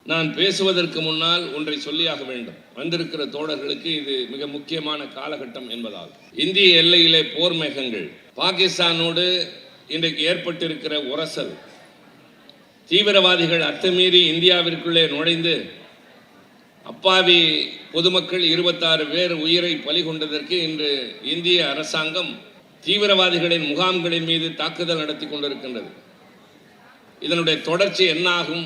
நான் பேசுவதற்கு முன்னால் ஒன்றை சொல்லியாக வேண்டும். வந்திருக்கிற தோழர்களுக்கு இது மிக முக்கியமான காலகட்டம் என்பதால் இந்திய எல்லையிலே போர் மேகங்கள், பாகிஸ்தானோடு இன்றைக்கு ஏற்பட்டிருக்கிற உரசல், தீவிரவாதிகள் அத்துமீறி இந்தியாவிற்குள்ளே நுழைந்து அப்பாவி பொதுமக்கள் 26 பேர் உயிரை பலி கொண்டதற்கு இன்று இந்திய அரசாங்கம் தீவிரவாதிகளின் முகாம்களின் மீது தாக்குதல் நடத்தி கொண்டிருக்கின்றது. இதனுடைய தொடர்ச்சி என்னாகும்,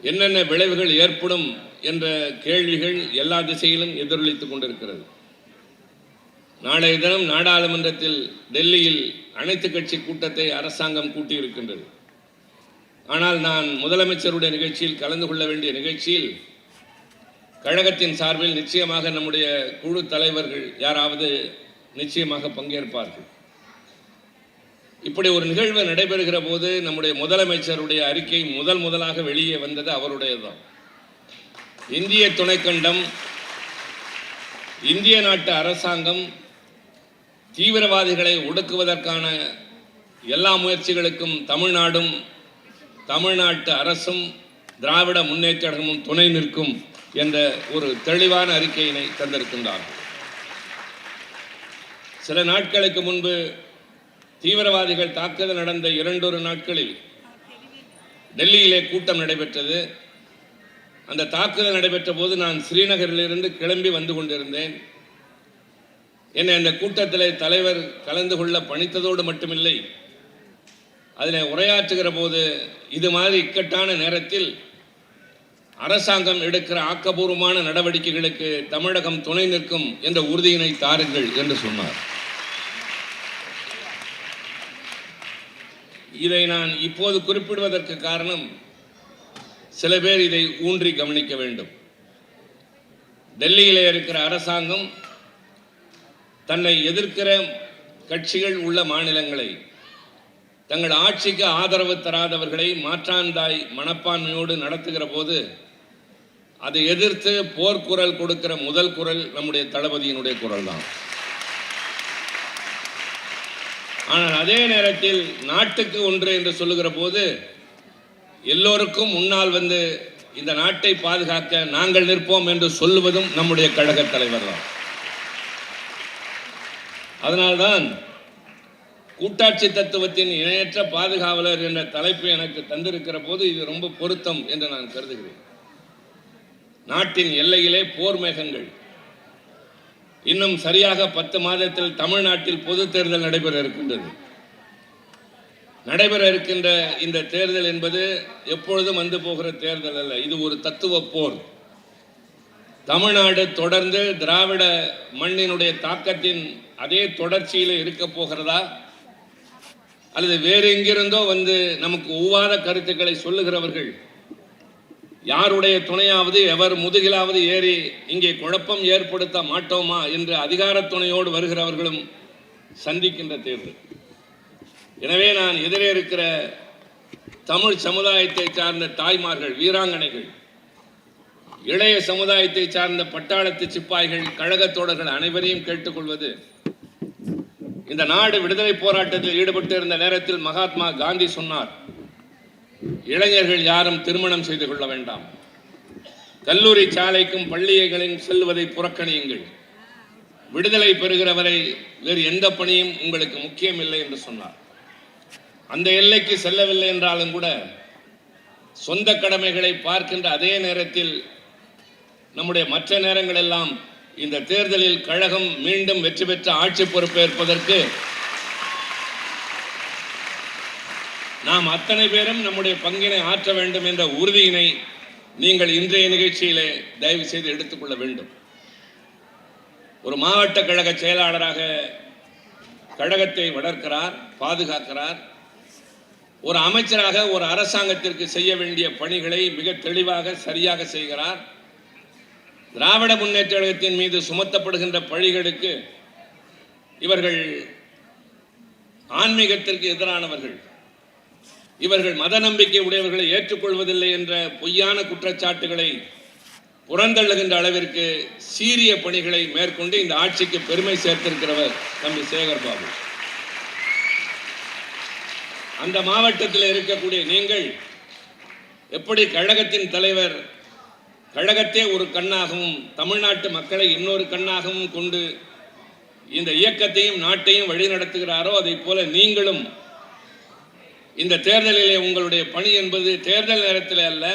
என்னென்ன விளைவுகள் ஏற்படும் என்ற கேள்விகள் எல்லா திசையிலும் எதிரொலித்துக் கொண்டிருக்கிறது. நாளைய தினம் நாடாளுமன்றத்தில் டெல்லியில் அனைத்து கட்சி கூட்டத்தை அரசாங்கம் கூட்டியிருக்கின்றது. ஆனால் நான் முதலமைச்சருடைய நிகழ்ச்சியில் கலந்து கொள்ள வேண்டிய நிகழ்ச்சியில் கழகத்தின் சார்பில் நிச்சயமாக நம்முடைய குழு தலைவர்கள் யாராவது நிச்சயமாக பங்கேற்பார்கள். இப்படி ஒரு நிகழ்வு நடைபெறுகிற போது நம்முடைய முதலமைச்சருடைய அறிக்கை முதலாக வெளியே வந்தது அவருடையதுதான். இந்திய துணைக்கண்டம், இந்திய நாட்டு அரசாங்கம் தீவிரவாதிகளை ஒடுக்குவதற்கான எல்லா முயற்சிகளுக்கும் தமிழ்நாடும், தமிழ்நாட்டு அரசும், திராவிட முன்னேற்ற கழகமும் துணை நிற்கும் என்ற ஒரு தெளிவான அறிக்கையினை தந்திருக்கின்றார்கள். சில நாட்களுக்கு முன்பு தீவிரவாதிகள் தாக்குதல் நடந்த 2 நாட்களில் டெல்லியிலே கூட்டம் நடைபெற்றது. அந்த தாக்குதல் நடைபெற்ற போது நான் ஸ்ரீநகரிலிருந்து கிளம்பி வந்து கொண்டிருந்தேன். என்னை அந்த கூட்டத்தில் தலைவர் கலந்து கொள்ள பணித்ததோடு மட்டுமில்லை, அதில் உரையாற்றுகிற போது இது மாதிரி இக்கட்டான நேரத்தில் அரசாங்கம் எடுக்கிற ஆக்கபூர்வமான நடவடிக்கைகளுக்கு தமிழகம் துணை நிற்கும் என்ற உறுதியினை தாருங்கள் என்று சொன்னார். இதை நான் இப்போது குறிப்பிடுவதற்கு காரணம், சில பேர் இதை ஊன்றி கவனிக்க வேண்டும். டெல்லியிலே இருக்கிற அரசாங்கம் தன்னை எதிர்க்கிற கட்சிகள் உள்ள மாநிலங்களை, தங்கள் ஆட்சிக்கு ஆதரவு தராதவர்களை மாற்றாந்தாய் மனப்பான்மையோடு நடத்துகிற போது அதை எதிர்த்து போர்க்குரல் கொடுக்கிற முதல் குரல் நம்முடைய தளபதியினுடைய குரல் தான். ஆனால் அதே நேரத்தில் நாட்டுக்கு ஒன்று என்று சொல்லுகிற போது எல்லோருக்கும் முன்னால் வந்து இந்த நாட்டை பாதுகாக்க நாங்கள் நிற்போம் என்று சொல்லுவதும் நம்முடைய கழக தலைவர் தான். அதனால்தான் கூட்டாட்சி தத்துவத்தின் இணையற்ற பாதுகாவலர் என்ற தலைப்பு எனக்கு தந்திருக்கிற போது இது ரொம்ப பொருத்தம் என்று நான் கருதுகிறேன். நாட்டின் எல்லையிலே போர் மேகங்கள், இன்னும் சரியாக 10 மாதத்தில் தமிழ்நாட்டில் பொது தேர்தல் நடைபெற இருக்கின்றது. நடைபெற இருக்கின்ற இந்த தேர்தல் என்பது எப்பொழுதும் வந்து போகிற தேர்தல் அல்ல, இது ஒரு தத்துவ போர். தமிழ்நாடு தொடர்ந்து திராவிட மண்ணினுடைய தாக்கத்தின் அதே தொடர்ச்சியில் இருக்க போகிறதா, அல்லது வேறு எங்கிருந்தோ வந்து நமக்கு ஒவ்வாத கருத்துக்களை சொல்லுகிறவர்கள் யாருடைய துணையாவது எவர் முதுகிலாவது ஏறி இங்கே குழப்பம் ஏற்படுத்த மாட்டோமா என்று அதிகார துணையோடு வருகிறவர்களும் சந்திக்கின்ற தேர்தல். எனவே நான் எதிரே இருக்கிற தமிழ் சமுதாயத்தை சார்ந்த தாய்மார்கள், வீராங்கனைகள், இளைய சமுதாயத்தை சார்ந்த பட்டாளத்து சிப்பாய்கள், கழகத் தோழர்கள் அனைவரையும் கேட்டுக்கொள்வது, இந்த நாடு விடுதலை போராட்டத்தில் ஈடுபட்டு இருந்த நேரத்தில் மகாத்மா காந்தி சொன்னார், இளைஞர்கள் யாரும் திருமணம் செய்து கொள்ள வேண்டாம், கல்லூரி சாலைக்கும் பள்ளிகளிலும் செல்வதை புறக்கணியுங்கள், விடுதலை பெறுகிறவரை வேறு எந்த பணியும் உங்களுக்கு முக்கியம் இல்லை என்று சொன்னார். அந்த எல்லைக்கு செல்லவில்லை என்றாலும் கூட சொந்த கடமைகளை பார்க்கின்ற அதே நேரத்தில் நம்முடைய மற்ற நேரங்கள் எல்லாம் இந்த தேர்தலில் கழகம் மீண்டும் வெற்றி பெற்ற ஆட்சி பொறுப்பேற்பதற்கு நாம் அத்தனை பேரும் நம்முடைய பங்கினை ஆற்ற வேண்டும் என்ற உறுதியினை நீங்கள் இன்றைய நிகழ்ச்சியிலே தயவு செய்து எடுத்துக்கொள்ள வேண்டும். ஒரு மாவட்ட கழக செயலாளராக கழகத்தை வளர்க்கிறார், பாதுகாக்கிறார். ஒரு அமைச்சராக ஒரு அரசாங்கத்திற்கு செய்ய வேண்டிய பணிகளை மிக தெளிவாக சரியாக செய்கிறார். திராவிட முன்னேற்ற கழகத்தின் மீது சுமத்தப்படுகின்ற பழிகளுக்கு இவர்கள் ஆன்மீகத்திற்கு எதிரானவர்கள், இவர்கள் மத நம்பிக்கை உடையவர்களை ஏற்றுக்கொள்வதில்லை என்ற பொய்யான குற்றச்சாட்டுகளை புறந்தள்ளுகின்ற அளவிற்கு சீரிய பணிகளை மேற்கொண்டு இந்த ஆட்சிக்கு பெருமை சேர்த்திருக்கிறவர் தம்பி சேகர் பாபு. அந்த மாவட்டத்தில் இருக்கக்கூடிய நீங்கள் எப்படி கழகத்தின் தலைவர் கழகத்தே ஒரு கண்ணாகவும் தமிழ்நாட்டு மக்களை இன்னொரு கண்ணாகவும் கொண்டு இந்த இயக்கத்தையும் நாட்டையும் வழிநடத்துகிறாரோ, அதை போல நீங்களும் இந்த தேர்தலிலே உங்களுடைய பணி என்பது தேர்தல் நேரத்தில் அல்ல,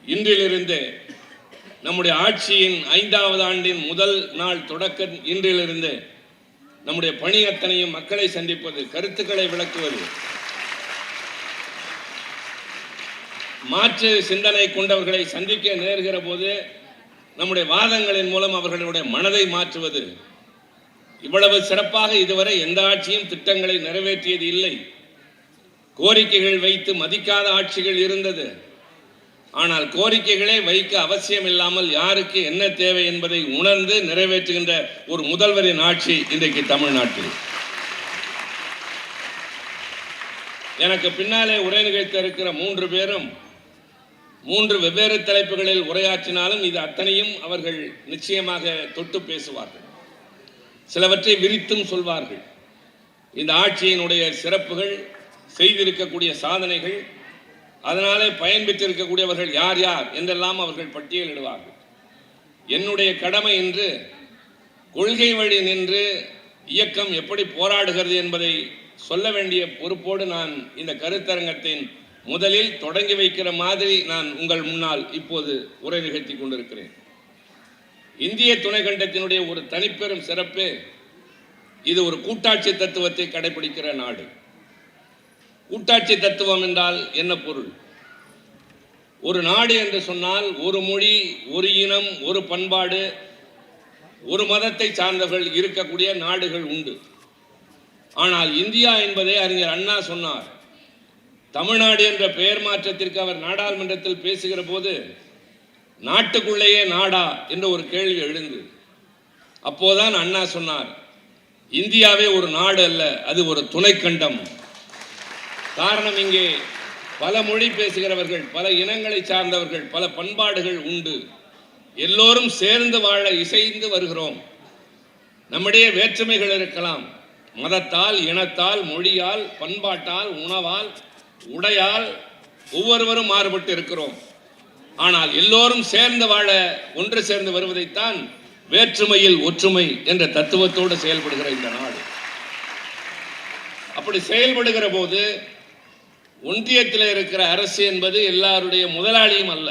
இன்றிலிருந்து நம்முடைய ஆட்சியின் 5வது ஆண்டின் முதல் நாள் தொடக்க இன்றிலிருந்து நம்முடைய பணி அத்தனையும் மக்களை சந்திப்பது, கருத்துக்களை விளக்குவது, மாற்று சிந்தனை கொண்டவர்களை சந்திக்க நேர்கிற போது நம்முடைய வாதங்களின் மூலம் அவர்களுடைய மனதை மாற்றுவது. இவ்வளவு சிறப்பாக இதுவரை எந்த ஆட்சியும் திட்டங்களை நிறைவேற்றியது இல்லை. கோரிக்கைகள் வைத்து மதிக்காத ஆட்சிகள் இருந்தது. ஆனால் கோரிக்கைகளை வைக்க அவசியம் இல்லாமல் யாருக்கு என்ன தேவை என்பதை உணர்ந்து நிறைவேற்றுகின்ற ஒரு முதல்வரின் ஆட்சி இன்றைக்கு தமிழ்நாட்டில். எனக்கு பின்னாலே உரை நிகழ்த்த இருக்கிற 3 பேரும் 3 வெவ்வேறு தலைப்புகளில் உரையாற்றினாலும் இது அத்தனையும் அவர்கள் நிச்சயமாக தொட்டு பேசுவார்கள், சிலவற்றை விரித்தும் சொல்வார்கள். இந்த ஆட்சியினுடைய சிறப்புகள், செய்திருக்கக்கூடிய சாதனைகள், அதனாலே பயன்பெற்றிருக்கக்கூடியவர்கள் யார் யார் என்றெல்லாம் அவர்கள் பட்டியலிடுவார்கள். என்னுடைய கடமை இன்று கொள்கை வழி நின்று இயக்கம் எப்படி போராடுகிறது என்பதை சொல்ல வேண்டிய பொறுப்போடு நான் இந்த கருத்தரங்கத்தின் முதலில் தொடங்கி வைக்கிற மாதிரி நான் உங்கள் முன்னால் இப்போது உரை நிகழ்த்தி கொண்டிருக்கிறேன். இந்திய துணைக்கண்டத்தினுடைய ஒரு தனிப்பெரும் சிறப்பு, இது ஒரு கூட்டாட்சி தத்துவத்தை கடைபிடிக்கிற நாடு. கூட்டாட்சி தத்துவம் என்றால் என்ன பொருள்? ஒரு நாடு என்று சொன்னால் ஒரு மொழி, ஒரு இனம், ஒரு பண்பாடு, ஒரு மதத்தை சார்ந்தவர்கள் இருக்கக்கூடிய நாடுகள் உண்டு. ஆனால் இந்தியா என்பதை அறிஞர் அண்ணா சொன்னார். தமிழ்நாடு என்ற பெயர் மாற்றத்திற்கு அவர் நாடாளுமன்றத்தில் பேசுகிற போது நாட்டுக்குள்ளேயே நாடா என்ற ஒரு கேள்வி எழுந்தது. அப்போதான் அண்ணா சொன்னார், இந்தியாவே ஒரு நாடு அல்ல, அது ஒரு துணைக்கண்டம். காரணம், இங்கே பல மொழி பேசுகிறவர்கள், பல இனங்களை சார்ந்தவர்கள், பல பண்பாடுகள் உண்டு. எல்லோரும் சேர்ந்து வாழ இசைந்து வருகிறோம். நம்முடைய வேற்றுமைகள் இருக்கலாம், மதத்தால், இனத்தால், மொழியால், பண்பாட்டால், உணவால், உடையால் ஒவ்வொருவரும் மாறுபட்டு இருக்கிறோம். ஆனால் எல்லோரும் சேர்ந்து வாழ ஒன்று சேர்ந்து வருவதைத்தான் வேற்றுமையில் ஒற்றுமை என்ற தத்துவத்தோடு செயல்படுகிற இந்த நாடு. அப்படி செயல்படுகிற போது ஒன்றியத்தில் இருக்கிற அரசு என்பது எல்லாருடைய முதலாளியும் அல்ல,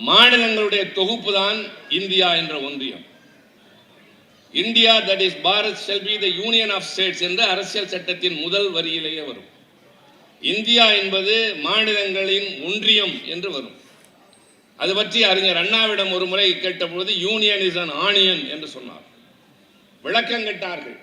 மாநிலங்களுடைய தொகுப்பு தான் இந்தியா என்ற ஒன்றியம். India, that is Bharat shall be the union of states என்ற அரசியல் சட்டத்தின் முதல் வரியிலேயே வரும். இந்தியா என்பது மாநிலங்களின் ஒன்றியம் என்று வரும். அது பற்றி அறிஞர் அண்ணாவிடம் ஒரு முறை கேட்டபொழுது யூனியன் இஸ் அன் ஆனியன் என்று சொன்னார். விளக்கம் கேட்டார்கள்.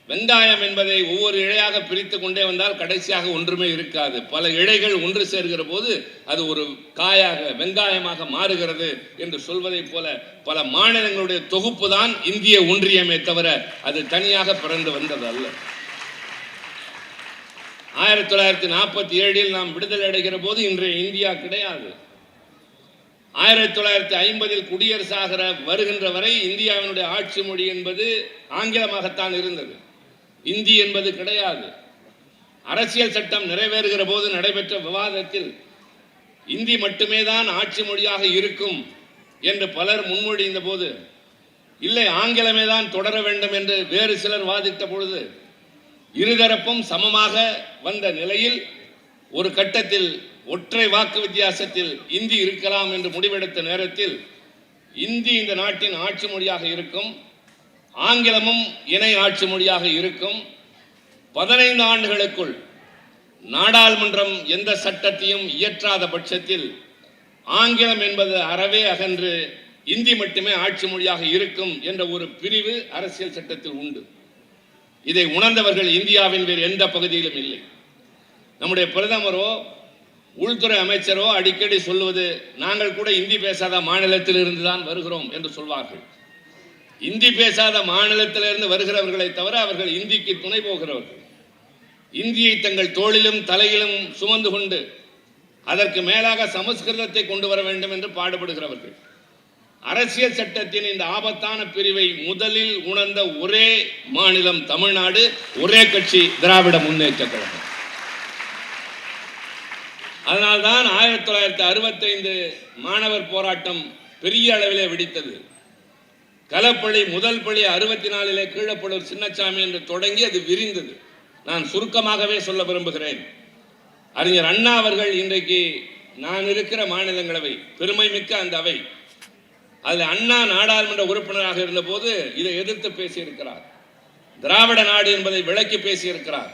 வெங்காயம் என்பதை ஒவ்வொரு இழையாக பிரித்து கொண்டே வந்தால் கடைசியாக ஒன்றுமே இருக்காது. பல இழைகள் ஒன்று சேர்கிற போது அது ஒரு காயாக, வெங்காயமாக மாறுகிறது என்று சொல்வதை போல பல மாநிலங்களுடைய தொகுப்பு தான் இந்திய ஒன்றியமே தவிர அது தனியாக பிறந்து வந்தது அல்ல. 1947 நாம் விடுதலை அடைகிற போது இன்றைய இந்தியா கிடையாது. 1950 குடியரசாக வருகின்ற வரை இந்தியாவினுடைய ஆட்சி மொழி என்பது ஆங்கிலமாகத்தான் இருந்தது, இந்தி என்பது கிடையாது. அரசியல் சட்டம் நிறைவேறுகிற போது நடைபெற்ற விவாதத்தில் இந்தி மட்டுமே தான் ஆட்சி மொழியாக இருக்கும் என்று பலர் முன்மொழிந்த போது, இல்லை ஆங்கிலமே தான் தொடர வேண்டும் என்று வேறு சிலர் வாதிட்ட பொழுது, இருதரப்பும் சமமாக வந்த நிலையில் ஒரு கட்டத்தில் ஒற்றை வாக்கு வித்தியாசத்தில் இந்தி இருக்கலாம் என்று முடிவெடுத்த நேரத்தில் இந்தி இந்த நாட்டின் ஆட்சி மொழியாக இருக்கும், ஆங்கிலமும் இணை ஆட்சி மொழியாக இருக்கும். 15 ஆண்டுகளுக்குள் நாடாளுமன்றம் எந்த சட்டத்தையும் இயற்றாத பட்சத்தில் ஆங்கிலம் என்பது அறவே அகன்று இந்தி மட்டுமே ஆட்சி மொழியாக இருக்கும் என்ற ஒரு பிரிவு அரசியல் சட்டத்தில் உண்டு. இதை உணர்ந்தவர்கள் இந்தியாவின் வேறு எந்த பகுதியிலும் இல்லை. நம்முடைய பிரதமரோ உள்துறை அமைச்சரோ அடிக்கடி சொல்வது, நாங்கள் கூட இந்தி பேசாத மாநிலத்தில் இருந்துதான் வருகிறோம் என்று சொல்வார்கள். இந்தி பேசாத மாநிலத்திலிருந்து வருகிறவர்களை தவிர அவர்கள் இந்திக்கு துணை போகிறவர்கள். இந்தியை தங்கள் தோளிலும் தலையிலும் சுமந்து கொண்டு அதற்கு மேலாக சமஸ்கிருதத்தை கொண்டு வர வேண்டும் என்று பாடுபடுகிறவர்கள். அரசியல் சட்டத்தின் இந்த ஆபத்தான பிரிவை முதலில் உணர்ந்த ஒரே மாநிலம் தமிழ்நாடு, ஒரே கட்சி திராவிட முன்னேற்ற கழகம். அதனால்தான் 1965 மாணவர் போராட்டம் பெரிய அளவிலே வெடித்தது. கலப்பள்ளி முதல் பள்ளி 64 கீழப்பள்ளூர் சின்னசாமி என்று தொடங்கி அது விரிந்தது. நான் சுருக்கமாகவே சொல்ல விரும்புகிறேன். அறிஞர் அண்ணா அவர்கள் இன்றைக்கு நான் இருக்கிற மாநிலங்களவை பெருமை மிக்க அந்த அவை, அதில் அண்ணா நாடாளுமன்ற உறுப்பினராக இருந்தபோது இதை எதிர்த்து பேசியிருக்கிறார். திராவிட நாடு என்பதை விளக்கி பேசியிருக்கிறார்.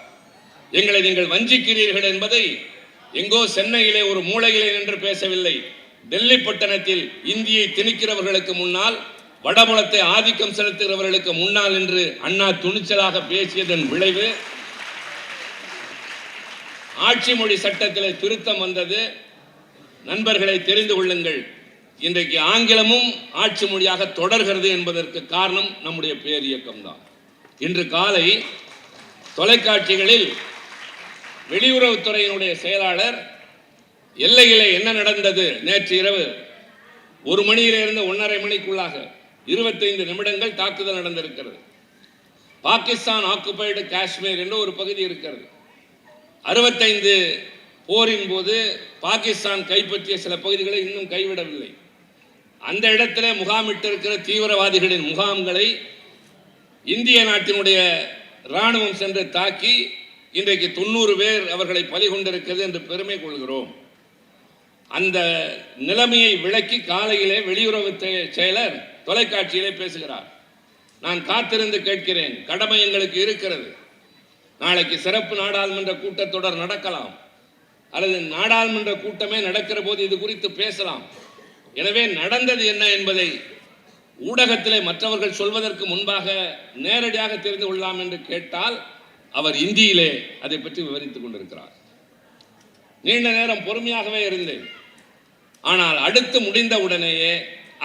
எங்களை நீங்கள் வஞ்சிக்கிறீர்கள் என்பதை எங்கோ சென்னையிலே ஒரு மூலையிலே நின்று பேசவில்லை. டெல்லி பட்டணத்தில் இந்தியை திணிக்கிறவர்களுக்கு முன்னால், வடபுலத்தை ஆதிக்கம் செலுத்துகிறவர்களுக்கு முன்னால் என்று அண்ணா துணிச்சலாக பேசியதன் விளைவு ஆட்சி மொழி சட்டத்தில் திருத்தம் வந்தது. நண்பர்களை தெரிந்து கொள்ளுங்கள், இன்றைக்கு ஆங்கிலமும் ஆட்சி மொழியாக தொடர்கிறது என்பதற்கு காரணம் நம்முடைய பேரியக்கம் தான். இன்று காலை தொலைக்காட்சிகளில் வெளியுறவுத்துறையினுடைய செயலாளர் எல்லையிலே என்ன நடந்தது, நேற்று இரவு 1 மணியிலிருந்து 1:30 மணிக்குள்ளாக 25 நிமிடங்கள் தாக்குதல் நடந்திருக்கிறது. பாகிஸ்தான் ஆக்குபைடு காஷ்மீர் என்று ஒரு பகுதி இருக்கிறது. 65 போரின் போது பாகிஸ்தான் கைப்பற்றிய சில பகுதிகளை இன்னும் கைவிடவில்லை. அந்த இடத்திலே முகாமிட்டிருக்கிற தீவிரவாதிகளின் முகாம்களை இந்திய நாட்டினுடைய இராணுவம் சென்று தாக்கி இன்றைக்கு 90 பேர் அவர்களை பலி கொண்டிருக்கிறது என்று பெருமை கொள்கிறோம். அந்த நிலைமையை விளக்கி காலையிலே வெளியுறவு செயலர் தொலைக்காட்சியிலே பேசுகிறார். நான் காத்திருந்து கேட்கிறேன். கடமை எங்களுக்கு இருக்கிறது. நாளைக்கு சிறப்பு நாடாளுமன்ற கூட்டத்தொடர் நடக்கலாம், அல்லது நாடாளுமன்ற கூட்டமே நடக்கிற போது இது குறித்து பேசலாம். எனவே நடந்தது என்ன என்பதை ஊடகத்திலே மற்றவர்கள் சொல்வதற்கு முன்பாக நேரடியாக தெரிந்து கொள்ளலாம் என்று கேட்டால் அவர் இந்தியிலே அதை பற்றி விவரித்துக் கொண்டிருக்கிறார். நீண்ட நேரம் பொறுமையாகவே இருந்தேன். ஆனால் அடுத்து முடிந்த உடனேயே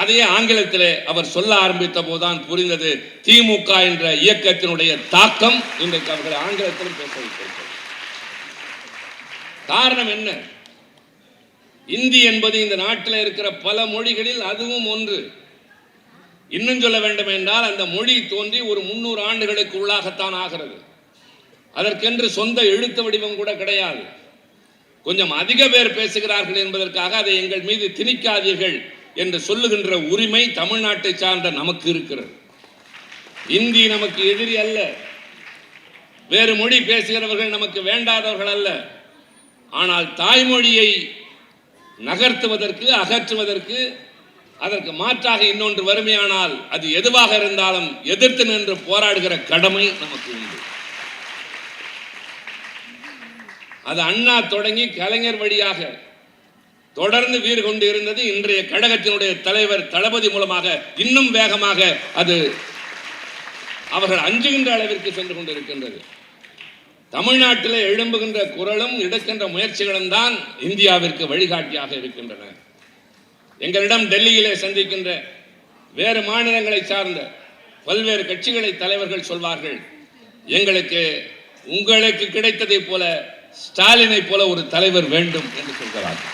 அதையே ஆங்கிலத்திலே அவர் சொல்ல ஆரம்பித்த போதுதான் புரிந்தது திமுக என்ற இயக்கத்தினுடைய தாக்கம் இன்றைக்கு அவர்கள் ஆங்கிலத்திலும் பேச வைத்திருக்கிறது. காரணம் என்ன? இந்தி என்பது இந்த நாட்டில் இருக்கிற பல மொழிகளில் அதுவும் ஒன்று. இன்னும் சொல்ல வேண்டும் என்றால் அந்த மொழி தோன்றி ஒரு 300 ஆண்டுகளுக்கு உள்ளாகத்தான் ஆகிறது. அதற்கென்று சொந்த எழுத்து வடிவம் கூட கிடையாது. கொஞ்சம் அதிக பேர் பேசுகிறார்கள் என்பதற்காக அதை எங்கள் மீது திணிக்காதீர்கள் என்று சொல்லுகின்ற உரிமை தமிழ்நாட்டை சார்ந்த நமக்கு இருக்கிறது. இந்தி நமக்கு எதிரி அல்ல, வேறு மொழி பேசுகிறவர்கள் நமக்கு வேண்டாதவர்கள் அல்ல. ஆனால் தாய்மொழியை நகர்த்துவதற்கு, அகற்றுவதற்கு, அதற்கு மாற்றாக இன்னொன்று வறுமையானால் அது எதுவாக இருந்தாலும் எதிர்த்து நின்று போராடுகிற கடமை நமக்கு உண்டு. அது அண்ணா தொடங்கி கலைஞர் வழியாக தொடர்ந்து வீறு கொண்டு இருந்தது. இன்றைய கழகத்தினுடைய தலைவர் தளபதி மூலமாக இன்னும் வேகமாக அது அவர்கள் அஞ்சுகின்ற அளவிற்கு சென்று கொண்டிருக்கின்றது. தமிழ்நாட்டில் எழும்புகின்ற குரலும் எடுக்கின்ற முயற்சிகளும் தான் இந்தியாவிற்கு வழிகாட்டியாக இருக்கின்றன. எங்களிடம் டெல்லியிலே சந்திக்கின்ற வேறு மாநிலங்களை சார்ந்த பல்வேறு கட்சிகளை தலைவர்கள் சொல்வார்கள், எங்களுக்கு உங்களுக்கு கிடைத்ததை போல ஸ்டாலினை போல ஒரு தலைவர் வேண்டும் என்று சொல்கிறார்கள்.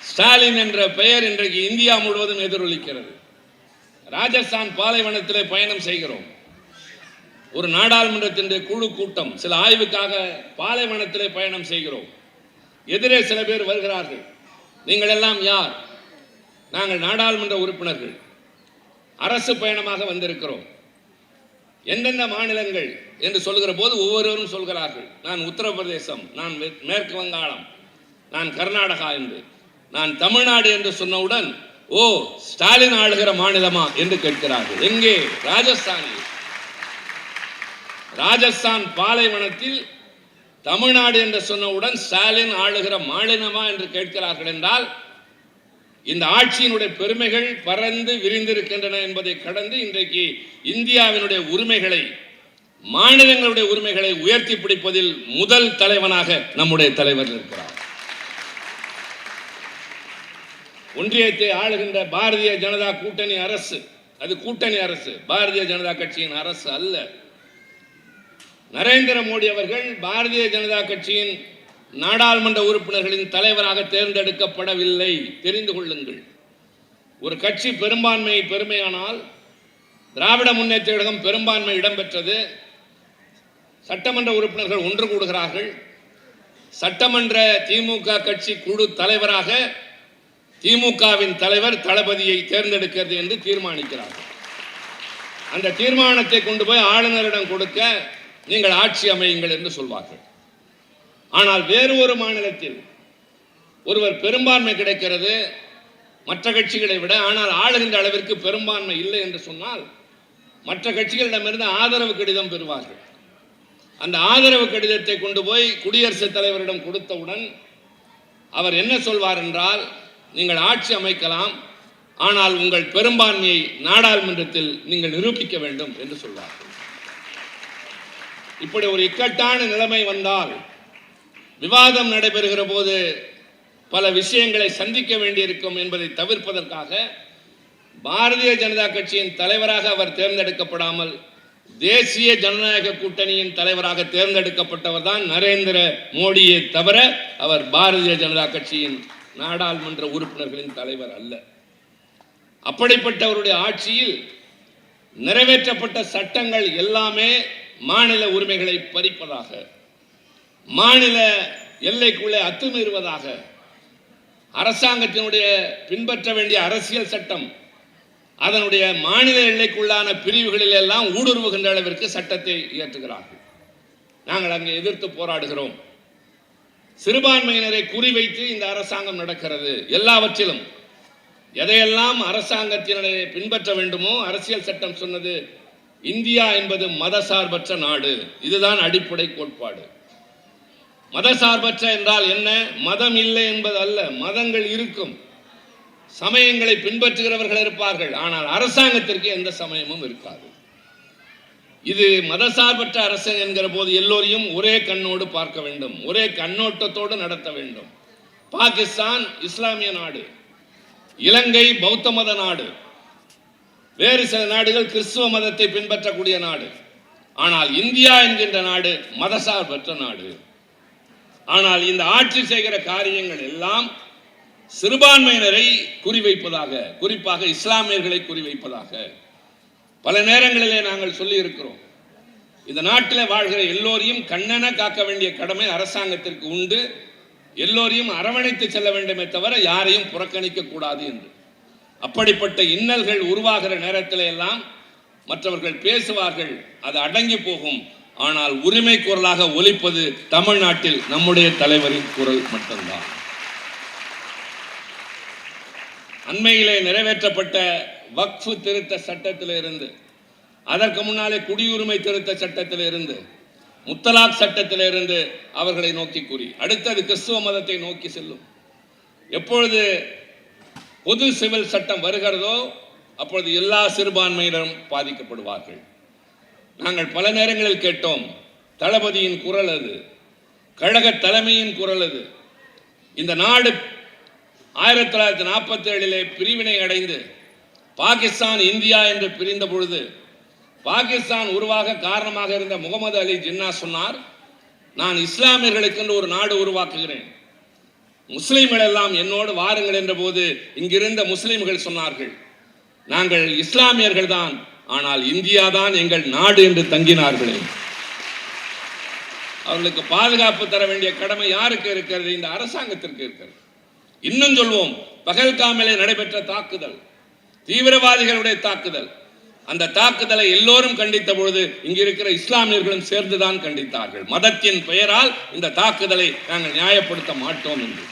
ஸ்டாலின் என்ற பெயர் இன்றைக்கு இந்தியா முழுவதும் எதிரொலிக்கிறது. ராஜஸ்தான் பாலைவனத்திலே பயணம் செய்கிறோம். ஒரு நாடாளுமன்றத்தின் குழு கூட்டம், சில ஆய்வுக்காக பாலைவனத்திலே பயணம் செய்கிறோம். எதிரே சில பேர் வருகிறார்கள். நீங்கள் எல்லாம் யார்? நாங்கள் நாடாளுமன்ற உறுப்பினர்கள், அரசு பயணமாக வந்திருக்கிறோம். எந்தெந்த மாநிலங்கள் என்று சொல்லுகிற போது ஒவ்வொருவரும் சொல்கிறார்கள், நான் உத்தரப்பிரதேசம், நான் மேற்கு வங்காளம், நான் கர்நாடகா என்று. நான் தமிழ்நாடு என்று சொன்னவுடன், ஓ ஸ்டாலின் ஆளுகிற மாநிலமா என்று கேட்கிறார்கள். எங்கே? ராஜஸ்தானில். ராஜஸ்தான் பாலைவனத்தில் தமிழ்நாடு என்று சொன்னவுடன் ஸ்டாலின் ஆளுகிற மாநிலமா என்று கேட்கிறார்கள் என்றால் இந்த ஆட்சியினுடைய பெருமைகள் பறந்து விரிந்திருக்கின்றன என்பதை கடந்து இன்றைக்கு இந்தியாவினுடைய உரிமைகளை, மாநிலங்களுடைய உரிமைகளை உயர்த்தி பிடிப்பதில் முதல் தலைவனாக நம்முடைய தலைவர் இருக்கிறார். ஒன்றியத்தை ஆளுகின்ற பாரதிய ஜனதா கூட்டணி அரசு, அது கூட்டணி அரசு, பாரதிய ஜனதா கட்சியின் அரசு அல்ல. நரேந்திர மோடி அவர்கள் பாரதிய ஜனதா கட்சியின் நாடாளுமன்ற உறுப்பினர்களின் தலைவராக தேர்ந்தெடுக்கப்படவில்லை. தெரிந்து கொள்ளுங்கள். ஒரு கட்சி பெருமையானால் திராவிட முன்னேற்ற கழகம் பெரும்பான்மை இடம்பெற்றது. சட்டமன்ற உறுப்பினர்கள் ஒன்று கூடுகிறார்கள். சட்டமன்ற திமுக கட்சி குழு தலைவராக திமுகவின் தலைவர் தளபதியை தேர்ந்தெடுக்கிறது என்று தீர்மானிக்கிறார்கள். அந்த தீர்மானத்தை கொண்டு போய் ஆளுநரிடம் கொடுக்க நீங்கள் ஆட்சி அமையுங்கள் என்று சொல்வார்கள். ஆனால் வேறு ஒரு மாநிலத்தில் ஒருவர் பெரும்பான்மை கிடைக்கிறது மற்ற கட்சிகளை விட, ஆனால் ஆளுகின்ற அளவிற்கு பெரும்பான்மை இல்லை என்று சொன்னால் மற்ற கட்சிகளிடமிருந்து ஆதரவு கடிதம் பெறுவார்கள். அந்த ஆதரவு கடிதத்தை கொண்டு போய் குடியரசுத் தலைவரிடம் கொடுத்தவுடன் அவர் என்ன சொல்வார் என்றால், நீங்கள் ஆட்சி அமைக்கலாம், ஆனால் உங்கள் பெரும்பான்மையை நாடாளுமன்றத்தில் நீங்கள் நிரூபிக்க வேண்டும் என்று சொல்வார்கள். இப்படி ஒரு இக்கட்டான நிலைமை வந்தால் விவாதம் நடைபெறுகிற போது பல விஷயங்களை சந்திக்க வேண்டியிருக்கும் என்பதை தவிர்ப்பதற்காக பாரதிய ஜனதா கட்சியின் தலைவராக அவர் தேர்ந்தெடுக்கப்படாமல் தேசிய ஜனநாயக கூட்டணியின் தலைவராக தேர்ந்தெடுக்கப்பட்டவர் தான் நரேந்திர மோடியை தவிர அவர் பாரதிய ஜனதா கட்சியின் நாடாளுமன்ற உறுப்பினர்களின் தலைவர் அல்ல. அப்படிப்பட்டவருடைய ஆட்சியில் நிறைவேற்றப்பட்ட சட்டங்கள் எல்லாமே மாநில உரிமைகளை பறிப்பதாக, மாநில எல்லைக்குள்ளே அத்துமீறுவதாக, அரசாங்கத்தினுடைய பின்பற்ற வேண்டிய அரசியல் சட்டம் அதனுடைய மாநில எல்லைக்குள்ளான பிரிவுகளில் எல்லாம் ஊடுருவுகின்ற அளவிற்கு சட்டத்தை இயற்றுகிறார்கள். நாங்கள் அங்கே எதிர்த்து போராடுகிறோம். சிறுபான்மையினரை குறிவைத்து இந்த அரசாங்கம் நடக்கிறது. எல்லாவற்றிலும் எதையெல்லாம் அரசாங்கத்தினுடைய பின்பற்ற வேண்டுமோ அரசியல் சட்டம் சொன்னது, இந்தியா என்பது மதசார்பற்ற நாடு, இதுதான் அடிப்படை கோட்பாடு. மதசார்பற்ற என்றால் என்ன? மதம் இல்லை என்பது அல்ல. மதங்கள் இருக்கும், சமயங்களை பின்பற்றுகிறவர்கள் இருப்பார்கள், ஆனால் அரசாங்கத்திற்கு எந்த சமயமும் இருக்காது. இது மதசார்பற்ற அரசு என்கிற போது எல்லோரையும் ஒரே கண்ணோடு பார்க்க வேண்டும், ஒரே கண்ணோட்டத்தோடு நடத்த வேண்டும். பாகிஸ்தான் இஸ்லாமிய நாடு, இலங்கை பௌத்த மத நாடு, வேறு சில நாடுகள் கிறிஸ்துவ மதத்தை பின்பற்றக்கூடிய நாடு. ஆனால் இந்தியா என்கின்ற நாடு மதசார்பற்ற நாடு. ஆனால் இந்த ஆட்சி செய்கிற காரியங்கள் எல்லாம் சிறுபான்மையினரை குறிவைப்பதாக, குறிப்பாக இஸ்லாமியர்களை குறிவைப்பதாக பல நேரங்களிலே நாங்கள் சொல்லி இருக்கிறோம். இந்த நாட்டில் வாழ்கிற எல்லோரையும் கண்ணென காக்க வேண்டிய கடமை அரசாங்கத்திற்கு உண்டு. எல்லோரையும் அரவணைத்து செல்ல வேண்டுமே தவிர யாரையும் புறக்கணிக்க கூடாது என்று. அப்படிப்பட்ட இன்னல்கள் உருவாகிற நேரத்தில் எல்லாம் மற்றவர்கள் பேசுவார்கள், அது அடங்கி போகும். ஆனால் உரிமை குரலாக ஒலிப்பது தமிழ்நாட்டில் நம்முடைய தலைவரின் குரல் மட்டும்தான். அண்மையிலே நிறைவேற்றப்பட்ட வக்ஃபு திருத்த சட்டத்திலிருந்து, அதற்கு முன்னாலே குடியுரிமை திருத்த சட்டத்திலிருந்து, முத்தலாக் சட்டத்திலிருந்து அவர்களை நோக்கி கூறி, அடுத்தது கிறிஸ்துவ மதத்தை நோக்கி செல்லும். எப்பொழுது பொது சிவில் சட்டம் வருகிறதோ அப்பொழுது எல்லா சிறுபான்மையினரும் பாதிக்கப்படுவார்கள். நாங்கள் பல நேரங்களில் கேட்டோம், தளபதியின் குரல் அது, கழக தலைமையின் குரல் அது. இந்த நாடு 1947 பிரிவினை அடைந்து பாகிஸ்தான் இந்தியா என்று பிரிந்த பொழுது பாகிஸ்தான் உருவாக காரணமாக இருந்த முகமது அலி ஜின்னா சொன்னார், நான் இஸ்லாமியர்களுக்கு என்று ஒரு நாடு உருவாக்குகிறேன், முஸ்லிம்கள் எல்லாம் என்னோடு வாருங்கள் என்ற போது இங்கிருந்த முஸ்லிம்கள் சொன்னார்கள், நாங்கள் இஸ்லாமியர்கள் தான், ஆனால் இந்தியா தான் எங்கள் நாடு என்று தங்கினார்களே. அவர்களுக்கு பாதுகாப்பு தர வேண்டிய கடமை யாருக்கு இருக்கிறது? இந்த அரசாங்கத்திற்கு இருக்கிறது. இன்னும் சொல்வோம், பகல்காமிலே நடைபெற்ற தாக்குதல், தீவிரவாதிகளுடைய தாக்குதல், அந்த தாக்குதலை எல்லோரும் கண்டித்த பொழுது இங்கு இருக்கிற இஸ்லாமியர்களும் சேர்ந்துதான் கண்டித்தார்கள். மதத்தின் பெயரால் இந்த தாக்குதலை நாங்கள் நியாயப்படுத்த மாட்டோம் என்று.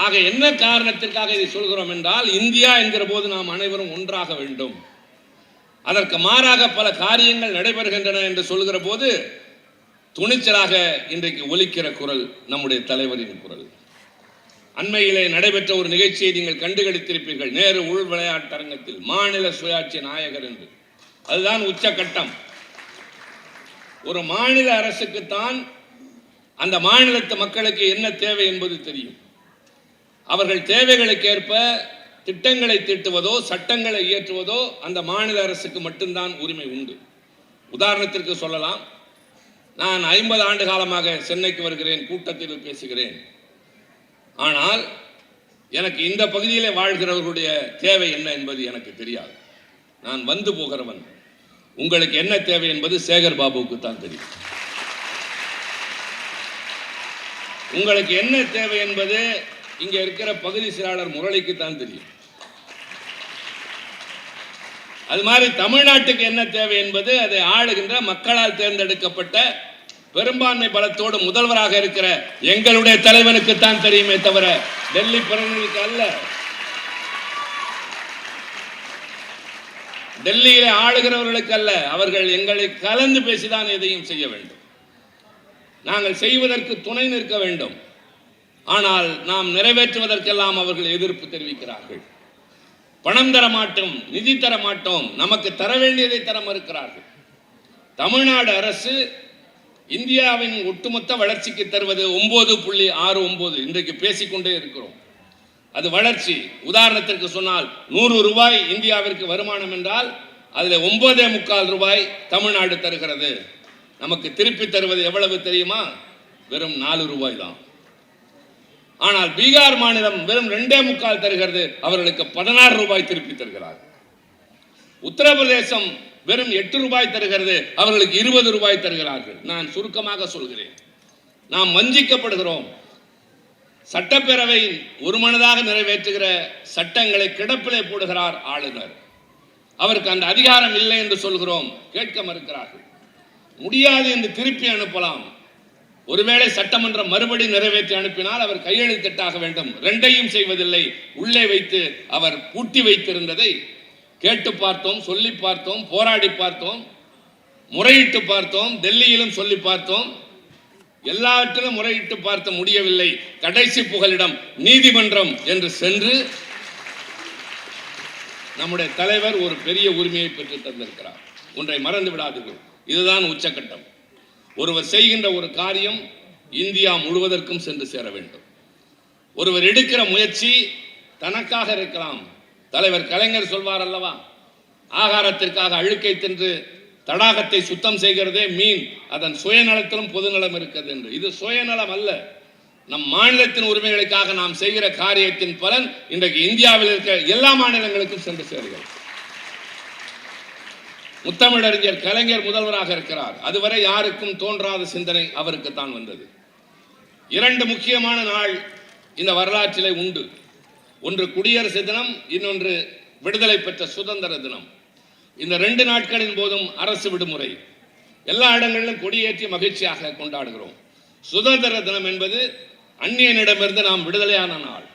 ஆக என்ன காரணத்திற்காக இதை சொல்கிறோம் என்றால், இந்தியா என்கிற போது நாம் அனைவரும் ஒன்றாக வேண்டும். அதற்கு மாறாக பல காரியங்கள் நடைபெறுகின்றன என்று சொல்கிற போது துணிச்சலாக இன்றைக்கு ஒலிக்கிற குரல் நம்முடைய தலைவரின் குரல். அண்மையிலே நடைபெற்ற ஒரு நிகழ்ச்சியை நீங்கள் கண்டுகளித்திருப்பீர்கள், நேரு உள் விளையாட்டரங்கத்தில் மாநில சுயாட்சி நாயகர் என்று. அதுதான் உச்சகட்டம். ஒரு மாநில அரசுக்குத்தான் அந்த மாநிலத்து மக்களுக்கு என்ன தேவை என்பது தெரியும். அவர்கள் தேவைகளுக்கு ஏற்ப திட்டங்களை தீட்டுவதோ சட்டங்களை இயற்றுவதோ அந்த மாநில அரசுக்கு மட்டும்தான் உரிமை உண்டு. உதாரணத்திற்கு சொல்லலாம், நான் 50 ஆண்டு காலமாக சென்னைக்கு வருகிறேன், கூட்டத்தில் பேசுகிறேன். ஆனால் எனக்கு இந்த பகுதியிலே வாழ்கிறவர்களுடைய தேவை என்ன என்பது எனக்கு தெரியாது. நான் வந்து போகிறவன். உங்களுக்கு என்ன தேவை என்பது சேகர் பாபுவுக்கு தான் தெரியும். உங்களுக்கு என்ன தேவை என்பது இங்க இருக்கிற பகுதி செயலாளர் முரளிக்கு தான் தெரியும். அது மாதிரி தமிழ்நாட்டுக்கு என்ன தேவை என்பது அதை ஆளுகின்ற மக்களால் தேர்ந்தெடுக்கப்பட்ட பெரும்பான்மை பலத்தோடு முதல்வராக இருக்கிற எங்களுடைய தலைவனுக்கு தான் தெரியுமே தவிர டெல்லி பிரதிநிதிக்கு அல்ல. டெல்லியிலே ஆளுகிறவர்களுக்கு அல்ல. அவர்கள் எங்களை கலந்து பேசிதான் எதையும் செய்ய வேண்டும். நாங்கள் செய்வதற்கு துணை நிற்க வேண்டும். ஆனால் நாம் நிறைவேற்றுவதற்கெல்லாம் அவர்கள் எதிர்ப்பு தெரிவிக்கிறார்கள். பணம் தர மாட்டோம், நிதி தர மாட்டோம், நமக்கு தர வேண்டியதை தர மறுக்கிறார்கள். தமிழ்நாடு அரசு இந்தியாவின் ஒட்டுமொத்த வளர்ச்சிக்கு தருவது 9.69. இன்றைக்கு பேசிக்கொண்டே இருக்கிறோம். அது வளர்ச்சி. உதாரணத்திற்கு சொன்னால் 100 ரூபாய் இந்தியாவிற்கு வருமானம் என்றால் அதில் 9.25 ரூபாய் தமிழ்நாடு தருகிறது. நமக்கு திருப்பி தருவது எவ்வளவு தெரியுமா? வெறும் 4 ரூபாய் தான். ஆனால் பீகார் மாநிலம் வெறும் 2.25 தருகிறது, அவர்களுக்கு 16 ரூபாய் திருப்பி தருகிறார். உத்தரப்பிரதேசம் வெறும் 8 ரூபாய் தருகிறது, அவர்களுக்கு 20 ரூபாய் தருகிறார்கள். நான் சுருக்கமாக சொல்கிறேன், நாம் வஞ்சிக்கப்படுகிறோம். சட்டப்பேரவை ஒருமனதாக நிறைவேற்றுகிற சட்டங்களை கிடப்பிலே போடுகிறார் ஆளுநர். அவருக்கு அந்த அதிகாரம் இல்லை என்று சொல்கிறோம், கேட்க மறுக்கிறார்கள். முடியாது என்று திருப்பி அனுப்பலாம். ஒருவேளை சட்டமன்றம் மறுபடி நிறைவேற்றி அனுப்பினால் அவர் கையெழுத்திட்டாக வேண்டும். ரெண்டையும் செய்வதில்லை. உள்ளே வைத்து அவர் பூட்டி வைத்திருந்ததை கேட்டு பார்த்தோம், சொல்லி பார்த்தோம், போராடி பார்த்தோம், முறையிட்டு பார்த்தோம், டெல்லியிலும் சொல்லி பார்த்தோம், எல்லாவற்றிலும் முறையிட்டு பார்த்து முடியவில்லை. கடைசி புகலிடம் நீதிமன்றம் என்று சென்று நம்முடைய தலைவர் ஒரு பெரிய உரிமையை பெற்று தந்திருக்கிறார். ஒன்றை மறந்து விடாதீர்கள், இதுதான் உச்சகட்டம். ஒருவர் செய்கின்ற ஒரு காரியம் இந்தியா முழுவதற்கும் சென்று சேர வேண்டும். ஒருவர் எடுக்கிற முயற்சி தனக்காக இருக்கலாம். தலைவர் கலைஞர் சொல்வார் அல்லவா, ஆகாரத்திற்காக அழுக்கை தின்று தடாகத்தை சுத்தம் செய்கிறதே மீன், அதன் சுயநலத்திலும் பொதுநலம் இருக்கிறது என்று. இது சுயநலம் அல்ல. நம் மாநிலத்தின் உரிமைகளுக்காக நாம் செய்கிற காரியத்தின் பலன் இன்றைக்கு இந்தியாவில் இருக்கிற எல்லா மாநிலங்களுக்கும் சென்று சேருகிறது. முத்தமிழறிஞர் கலைஞர் முதல்வராக இருக்கிறார். அதுவரை யாருக்கும் தோன்றாத சிந்தனை அவருக்கு தான் வந்தது. 2 முக்கியமான நாள் இந்த வரலாற்றிலே உண்டு. ஒன்று குடியரசு தினம், இன்னொன்று விடுதலை பெற்ற சுதந்திர தினம். இந்த 2 நாட்களின் போதும் அரசு விடுமுறை. எல்லா இடங்களிலும் கொடியேற்றி மகிழ்ச்சியாக கொண்டாடுகிறோம். சுதந்திர தினம் என்பது அந்நியனிடமிருந்து நாம் விடுதலையான நாள்.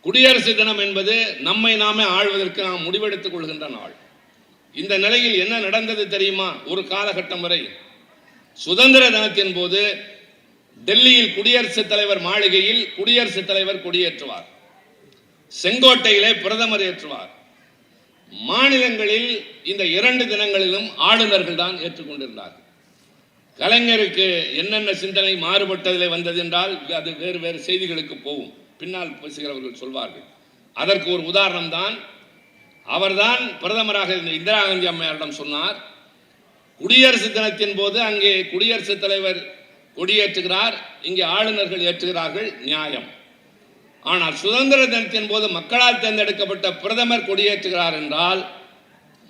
குடியரசு தினம் என்பது நம்மை நாமே ஆள்வதற்கு நாம் முடிவெடுத்துக் கொள்கின்ற நாள். இந்த நிலையில் என்ன நடந்தது தெரியுமா? ஒரு காலகட்டம் வரை சுதந்திர தினத்தின் போது டெல்லியில் குடியரசுத் தலைவர் மாளிகையில் குடியரசுத் தலைவர் கொடியேற்றுவார், செங்கோட்டையிலே பிரதமர் ஏற்றுவார். மாநிலங்களில் இந்த 2 தினங்களிலும் ஆளுநர்கள் தான் ஏற்றுக்கொண்டிருந்தார். கலைஞருக்கு என்னென்ன சிந்தனை மாறுபட்டதிலே வந்தது என்றால் அது வேறு வேறு செய்திகளுக்கு போகும், பின்னால் பேசுகிறவர்கள் சொல்வார்கள். அதற்கு ஒரு உதாரணம் தான், அவர்தான் பிரதமராக இருந்த இந்திரா காந்தி அம்மையாரிடம் சொன்னார், குடியரசு தினத்தின் போது அங்கே குடியரசுத் தலைவர் கொடியேற்றுகிறார், இங்கே ஆளுநர்கள் ஏற்றுகிறார்கள், நியாயம். ஆனால் சுதந்திர தினத்தின் போது மக்களால் தேர்ந்தெடுக்கப்பட்ட பிரதமர் கொடியேற்றுகிறார் என்றால்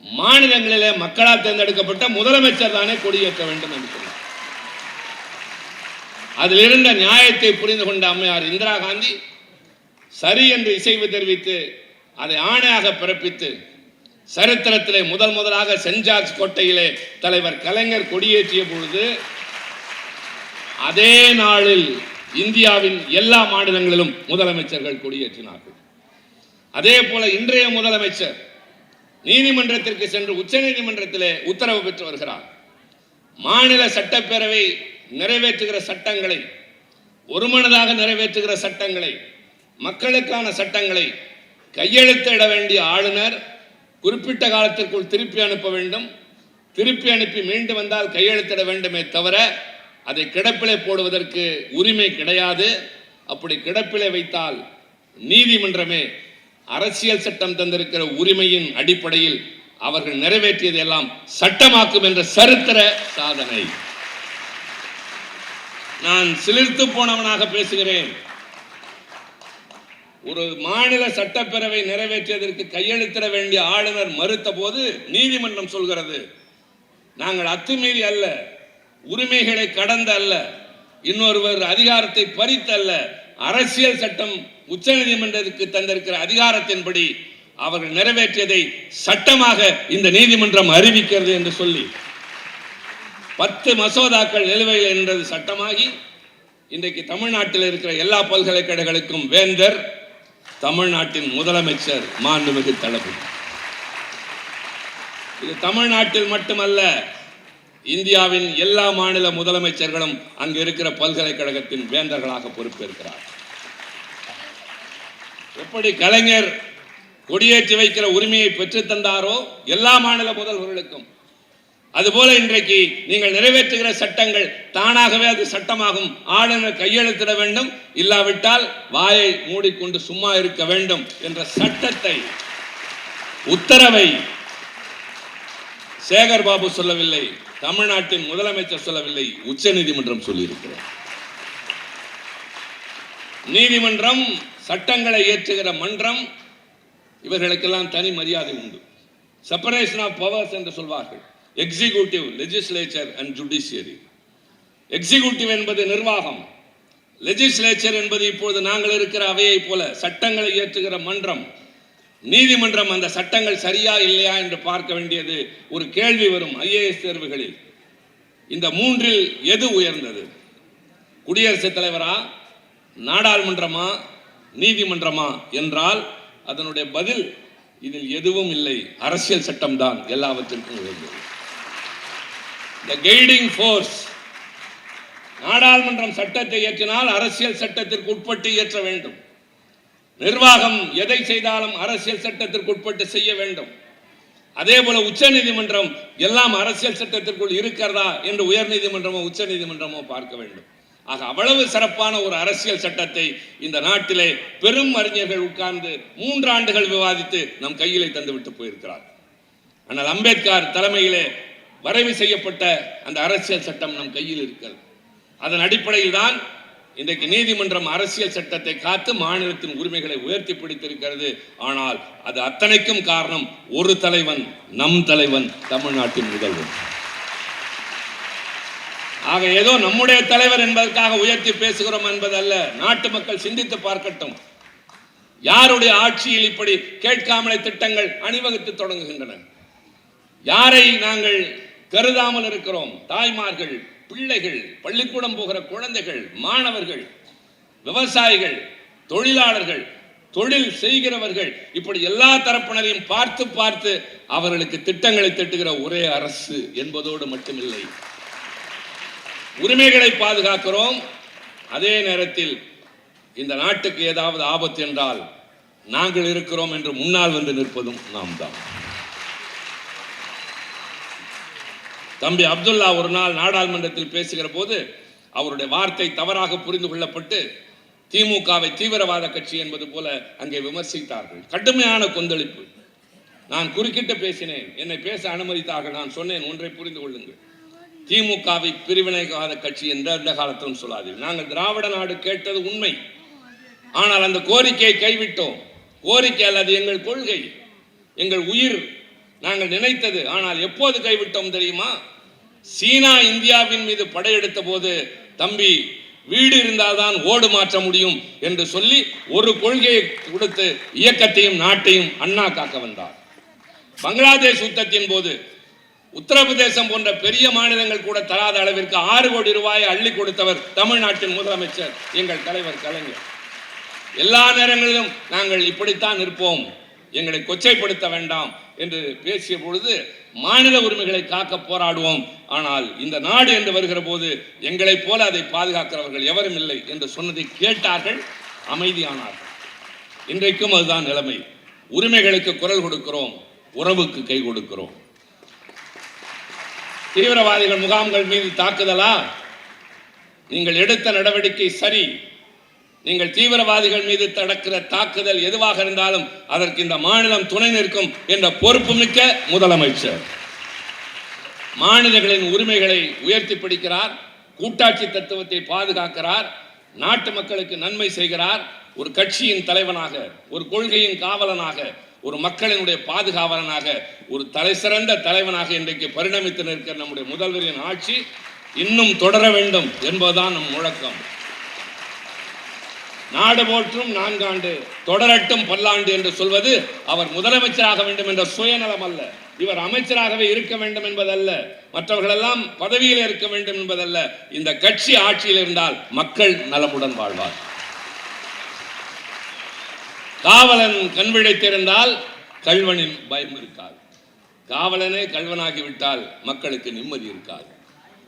மாநிலங்களிலே மக்களால் தேர்ந்தெடுக்கப்பட்ட முதலமைச்சர் தானே கொடியேற்ற வேண்டும் என்று சொன்னார். அதில் இருந்த நியாயத்தை புரிந்து கொண்ட அம்மையார் இந்திரா காந்தி சரி என்று இசைவு தெரிவித்து அதை ஆணையாக பிறப்பித்து சரித்திரத்திலே முதலாக சென்ட் ஜார்ஜ் கோட்டையிலே தலைவர் கலைஞர் கொடியேற்றிய பொழுது அதே நாளில் இந்தியாவின் எல்லா மாநிலங்களிலும் முதலமைச்சர்கள் கொடியேற்றினார்கள். அதே போல இன்றைய முதலமைச்சர் நீதிமன்றத்திற்கு சென்று உச்ச நீதிமன்றத்திலே உத்தரவு பெற்று வருகிறார். மாநில சட்டப்பேரவை நிறைவேற்றுகிற சட்டங்களை, ஒருமனதாக நிறைவேற்றுகிற சட்டங்களை, மக்களுக்கான சட்டங்களை கையெழுத்திட வேண்டிய ஆளுநர் குறிப்பிட்ட காலத்திற்குள் திருப்பி அனுப்ப வேண்டும். திருப்பி அனுப்பி மீண்டும் வந்தால் கையெழுத்திட வேண்டுமே தவிர அதை கிடப்பிலே போடுவதற்கு உரிமை கிடையாது. அப்படி கிடப்பிலே வைத்தால் நீதிமன்றமே அரசியல் சட்டம் தந்திருக்கிற உரிமையின் அடிப்படையில் அவர்கள் நிறைவேற்றியதை எல்லாம் சட்டமாக்கும் என்ற சரித்திர சாதனை. நான் சிலிர்த்து போனவனாக பேசுகிறேன். ஒரு மாநில சட்டப்பேரவை நிறைவேற்றியதற்கு கையெழுத்திட வேண்டிய ஆளுநர் மறுத்த போது நீதிமன்றம் சொல்கிறது நாங்கள் அத்துமீறி அல்ல, உரிமைகளை கடந்த அல்ல, இன்னொருவர் அதிகாரத்தை பறித்தல்ல, அரசியல் சட்டம் உச்சநீதிமன்றத்துக்கு தந்திருக்கிற அதிகாரத்தின்படி அவர்கள் நிறைவேற்றியதை சட்டமாக இந்த நீதிமன்றம் அறிவிக்கிறது என்று சொல்லி 10 மசோதாக்கள் நிலுவையில் என்றது சட்டமாகி இன்றைக்கு தமிழ்நாட்டில் இருக்கிற எல்லா பல்கலைக்கழகங்களுக்கும் வேந்தர் தமிழ்நாட்டின் முதலமைச்சர் மாண்புமிகு தளபதி. இது தமிழ்நாட்டில் மட்டுமல்ல, இந்தியாவின் எல்லா மாநில முதலமைச்சர்களும் அங்கு இருக்கிற பல்கலைக்கழகத்தின் வேந்தர்களாக பொறுப்பேற்கிறார். எப்படி கலைஞர் கொடியேற்றி வைக்கிற உரிமையை பெற்று தந்தாரோ எல்லா மாநில முதல்வர்களுக்கும், அதுபோல இன்றைக்கு நீங்கள் நிறைவேற்றுகிற சட்டங்கள் தானாகவே அது சட்டமாகும். ஆளுநர் கையெழுத்திட வேண்டும், இல்லாவிட்டால் வாயை மூடிக்கொண்டு சும்மா இருக்க வேண்டும் என்ற சட்டத்தை, உத்தரவை சேகர் பாபு சொல்லவில்லை, தமிழ்நாட்டின் முதலமைச்சர் சொல்லவில்லை, உச்ச நீதிமன்றம் சொல்லியிருக்கிறார். நீதிமன்றம் சட்டங்களை இயற்றுகிற மன்றம், இவர்களுக்கெல்லாம் தனி மரியாதை உண்டு. செப்பரேஷன் ஆஃப் பவர்ஸ் என்று சொல்வார்கள். Executive, legislature and judiciary. Executive என்பது நிர்வாகம், லெஜிஸ்லேச்சர் என்பது இப்பொழுது நாங்கள் இருக்கிற அவையை போல சட்டங்களை இயற்றுகிற மன்றம். நீதிமன்றம் அந்த சட்டங்கள் சரியா இல்லையா என்று பார்க்க வேண்டியது ஒரு கேள்வி வரும் ஐஏஎஸ் தேர்வுகளில். இந்த மூன்றில் எது உயர்ந்தது? குடியரசுத் தலைவரா, நாடாளுமன்றமா, நீதிமன்றமா என்றால் அதனுடைய பதில் இதில் எதுவும் இல்லை, அரசியல் சட்டம் தான் எல்லாவற்றிற்கும் உயர்ந்தது. The guiding force. நாடாளுமன்றம் சட்டத்தை இயற்றினால் அரசியல் சட்டத்திற்கு உட்பட்டு இயற்ற வேண்டும். நிர்வாகம் எதை செய்தாலும் அரசியல் சட்டத்திற்கு உட்பட்டு செய்ய வேண்டும். அதே போல உச்ச நீதிமன்றம் எல்லாம் அரசியல் சட்டத்திற்குள் இருக்கிறதா என்று உயர் நீதிமன்றமோ உச்ச நீதிமன்றமோ பார்க்க வேண்டும். ஆக அவ்வளவு சிறப்பான ஒரு அரசியல் சட்டத்தை இந்த நாட்டிலே பெரும் அறிஞர்கள் உட்கார்ந்து 3 ஆண்டுகள் விவாதித்து நம் கையிலே தந்துவிட்டு போயிருக்கிறார். ஆனால் அம்பேத்கர் தலைமையிலே வரைவு செய்யப்பட்ட அந்த அரசியல் சட்டம் நம் கையில் இருக்கிறது. அதன் அடிப்படையில் தான் இன்றைக்கு நீதிமன்றம் அரசியல் சட்டத்தை காத்து மாநிலத்தின் உரிமைகளை உயர்த்தி பிடித்திருக்கிறது. ஆனால் அது அத்தனைக்கும் காரணம் ஒரு தலைவன், நம் தலைவன், தமிழ்நாட்டின் முதல்வர். ஆக ஏதோ நம்முடைய தலைவர் என்பதற்காக உயர்த்தி பேசுகிறோம் என்பதல்ல. நாட்டு மக்கள் சிந்தித்து பார்க்கட்டும். யாருடைய ஆட்சியில் இப்படி கேட்காமலே திட்டங்கள் அணிவகுத்து தொடங்குகின்றன? யாரை நாங்கள் கருதாமல் இருக்கிறோம்? தாய்மார்கள், பிள்ளைகள், பள்ளிக்கூடம் போகிற குழந்தைகள், மாணவர்கள், விவசாயிகள், தொழிலாளர்கள், தொழில் செய்கிறவர்கள், இப்படி எல்லா தரப்பினரையும் பார்த்து பார்த்து அவர்களுக்கு திட்டங்களை திட்டுகிற ஒரே அரசு என்பதோடு மட்டுமில்லை, உரிமைகளை பாதுகாக்கிறோம். அதே நேரத்தில் இந்த நாட்டுக்கு ஏதாவது ஆபத்து என்றால் நாங்கள் இருக்கிறோம் என்று முன்னால் வந்து நிற்பதும் நாம் தான். தம்பி அப்துல்லா ஒரு நாள் நாடாளுமன்றத்தில் பேசுகிற போது அவருடைய வார்த்தை தவறாக புரிந்து கொள்ளப்பட்டு திமுகவை தீவிரவாத கட்சி என்பது போல அங்கே விமர்சித்தார்கள். கடுமையான கொந்தளிப்பு. நான் குறுக்கிட்டு பேசினேன், என்னை பேச அனுமதித்தார்கள். நான் சொன்னேன், ஒன்றை புரிந்து கொள்ளுங்கள், திமுகவை பிரிவினைவாத கட்சி எந்த காலத்திலும் சொல்லாதீர்கள். நாங்கள் திராவிட நாடு கேட்டது உண்மை, ஆனால் அந்த கோரிக்கையை கைவிட்டோம். கோரிக்கை அல்லது எங்கள் கொள்கை, எங்கள் உயிர், நாங்கள் நினைத்தது. ஆனால் எப்போது கைவிட்டோம் தெரியுமா? சீனா இந்தியாவின் மீது படையெடுத்த போது, தம்பி வீடு இருந்தால்தான் ஓடு மாற்ற முடியும் என்று சொல்லி ஒரு கொள்கையை கொடுத்து இயக்கத்தையும் நாட்டையும் அண்ணா காக்க வந்தார். பங்களாதேஷ் யுத்தத்தின் போது உத்தரப்பிரதேசம் போன்ற பெரிய மாநிலங்கள் கூட தராத அளவிற்கு 6 கோடி ரூபாயை அள்ளி கொடுத்தவர் தமிழ்நாட்டின் முதலமைச்சர் எங்கள் தலைவர் கலைஞர். எல்லா நேரங்களிலும் நாங்கள் இப்படித்தான் இருப்போம், எங்களை கொச்சைப்படுத்த வேண்டாம் என்று பேசிய பொழுது மாநில உரிமைகளை காக்க போராடுவோம், ஆனால் இந்த நாடு என்று வருகிற போது எங்களைப் போல அதை பாதுகாக்கிறவர்கள் எவரும் இல்லை என்று சொன்னதை கேட்டார்கள், அமைதியானார்கள். இன்றைக்கும் அதுதான் நிலைமை. உரிமைகளுக்கு குரல் கொடுக்கிறோம், உறவுக்கு கை கொடுக்கிறோம். தீவிரவாதிகள் முகாம்கள் மீது தாக்குதலா? நீங்கள் எடுத்த நடவடிக்கை சரி. நீங்கள் தீவிரவாதிகள் மீது நடக்கிற தாக்குதல் எதுவாக இருந்தாலும் அதற்கு இந்த மாநிலம் துணை நிற்கும் என்ற பொறுப்பு மிக்க முதலமைச்சர். மாநிலங்களின் உரிமைகளை உயர்த்தி பிடிக்கிறார், கூட்டாட்சி தத்துவத்தை பாதுகாக்கிறார், நாட்டு மக்களுக்கு நன்மை செய்கிறார். ஒரு கட்சியின் தலைவனாக, ஒரு கொள்கையின் காவலனாக, ஒரு மக்களினுடைய பாதுகாவலனாக, ஒரு தலைசிறந்த தலைவனாக இன்றைக்கு பரிணமித்து நிற்கிற நம்முடைய முதல்வரின் ஆட்சி இன்னும் தொடர வேண்டும் என்பதுதான் நம் முழக்கம். நாடு போற்றும் 4 ஆண்டு, தொடரட்டும் பல்லாண்டு என்று சொல்வது அவர் முதலமைச்சராக வேண்டும் என்ற சுயநலம் அல்ல, இவர் அமைச்சராகவே இருக்க வேண்டும் என்பதல்ல, மற்றவர்கள் எல்லாம் பதவியில் இருக்க வேண்டும் என்பதல்ல. இந்த கட்சி ஆட்சியில் இருந்தால் மக்கள் நலமுடன் வாழ்வார். காவலன் கண் விழித்திருந்தால் கள்வனின் பயம் இருக்காது. காவலனே கள்வனாகிவிட்டால் மக்களுக்கு நிம்மதி இருக்காது.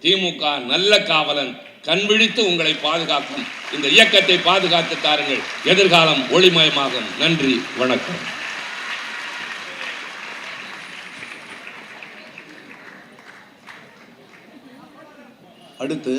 திமுக நல்ல காவலன், கண் விழித்து உங்களை பாதுகாக்கும். இந்த இயக்கத்தை பாதுகாத்து தாருங்கள். எதிர்காலம் ஒளிமயமாகும். நன்றி, வணக்கம். அடுத்து